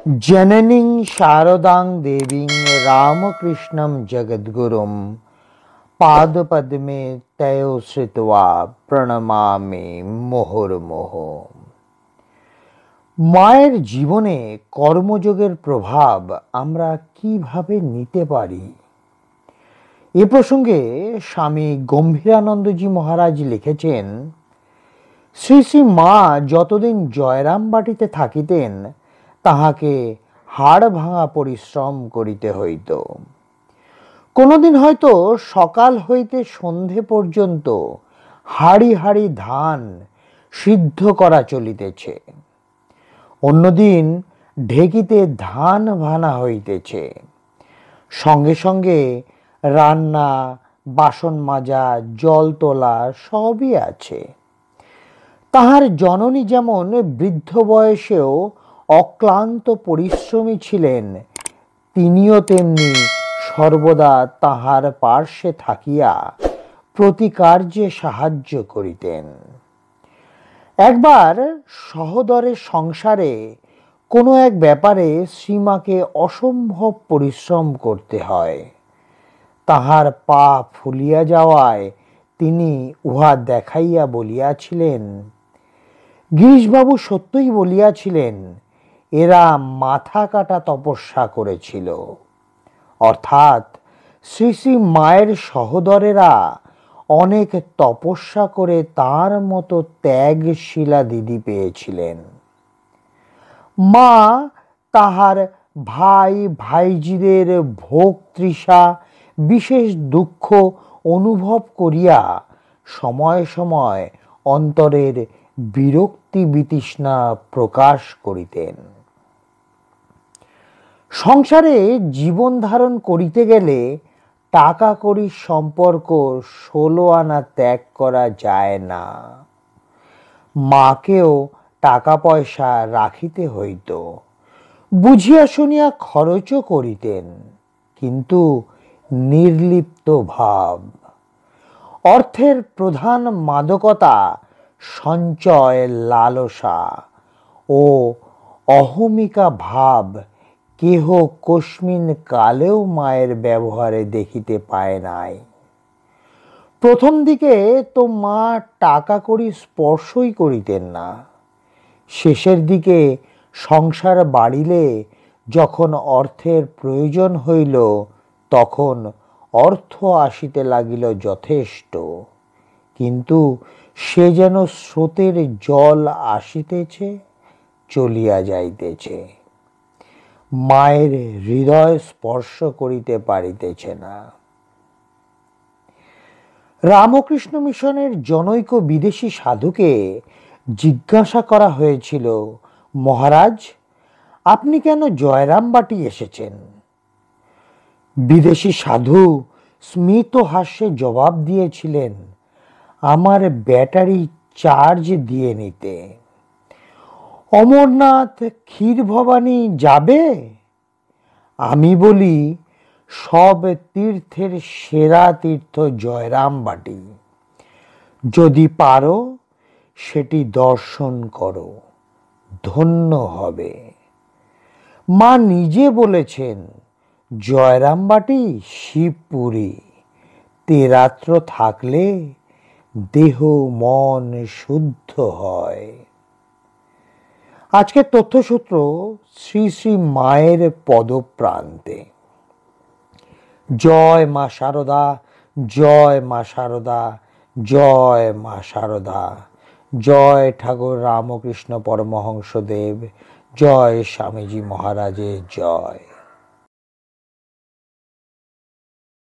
जननीं शारदां देवीं रामकृष्णं जगद्गुरुं पादपद्मे तयो श्रित्वा প্রণমামি মুহুর্মুহ। মায়ের জীবনে কর্মযোগের প্রভাব আমরা কিভাবে নিতে পারি, এ প্রসঙ্গে স্বামী গম্ভীরানন্দজি মহারাজ লিখেছেন, শ্রী শ্রী মা যতদিন জয়রামবাটিতে থাকিতেন তাহাকে হাড় ভাঙা পরিশ্রম করিতে হইত। কোনোদিন হয়তো সকাল হইতে সন্ধে পর্যন্ত হাড়ি হাড়ি ধান সিদ্ধ করা চলিতেছে, অন্যদিন ঢেকিতে ধান ভানা হইতেছে, সঙ্গে সঙ্গে রান্না, বাসন মাজা, জল তোলা সবই আছে। তাহার জননী যেমন বৃদ্ধ বয়সেও অক্লান্ত পরিশ্রমী ছিলেন, তিনিও তেমনি সর্বদা তাহার পার্শ্বে থাকিয়া প্রতি কার্যে সাহায্য করিতেন। একবার সহোদরের সংসারে কোনো এক ব্যাপারে শ্রীমাকে অসম্ভব পরিশ্রম করতে হয়। তাহার পা ফুলিয়া যাওয়ায় তিনি উহা দেখাইয়া বলিয়াছিলেন, গিরিশবাবু সত্যই বলিয়াছিলেন, এরা মাথা কাটা তপস্যা করেছিল। অর্থাৎ শ্রী শ্রী মায়ের সহোদরেরা অনেক তপস্যা করে তার মতো ত্যাগশীলা দিদি পেয়েছিলেন। মা তাহার ভাই ভাইজিদের ভোগ তৃষা, বিশেষ দুঃখ অনুভব করিয়া সময় সময় অন্তরের বিরক্তি বিতৃষ্ণা প্রকাশ করিতেন। সংসারে জীবন ধারণ করিতে গেলে টাকা কড়ির সম্পর্ক 16 আনা ত্যাগ করা যায় না। মাকেও টাকা পয়সা রাখিতে হইত, বুঝিয়া শুনিয়া খরচও করিতেন, কিন্তু নির্লিপ্ত ভাব। অর্থের প্রধান মাদকতা সঞ্চয়, লালসা ও অহমিকা ভাব কেহ কস্মিন কালেও মায়ের ব্যবহারে দেখিতে পায় নাই। প্রথম দিকে তো মা টাকা কড়ি স্পর্শই করিতেন না। শেষের দিকে সংসার বাড়িলে যখন অর্থের প্রয়োজন হইল, তখন অর্থ আসিতে লাগিল যথেষ্ট, কিন্তু সে যেন স্রোতের জল আসিতেছে, চলিয়া যাইতেছে, মায়ের হৃদয় স্পর্শ করিতে পারিতেছে না। রামকৃষ্ণ মিশনের জনৈক বিদেশি সাধুকে জিজ্ঞাসা করা হয়েছিল, মহারাজ, আপনি কেন জয়রামবাটি এসেছেন? বিদেশি সাধু স্মিত হাস্যে জবাব দিয়েছিলেন, আমার ব্যাটারি চার্জ দিয়ে নিতে। অমরনাথ, ক্ষীরভবানী যাবে? আমি বলি, সব তীর্থের সেরা তীর্থ জয়রামবাটি। যদি পারো সেটি দর্শন করো, ধন্য হবে। মা নিজে বলেছেন, জয়রামবাটি শিবপুরী, তেরাত্র থাকলে দেহ মন শুদ্ধ হয়। আজকের তথ্যসূত্র শ্রী শ্রী মায়ের পদপ্রান্তে। জয় মা শারদা, জয় মা শারদা, জয় মা শারদা। জয় ঠাকুর রামকৃষ্ণ পরমহংসদেব, জয় স্বামীজি মহারাজের জয়।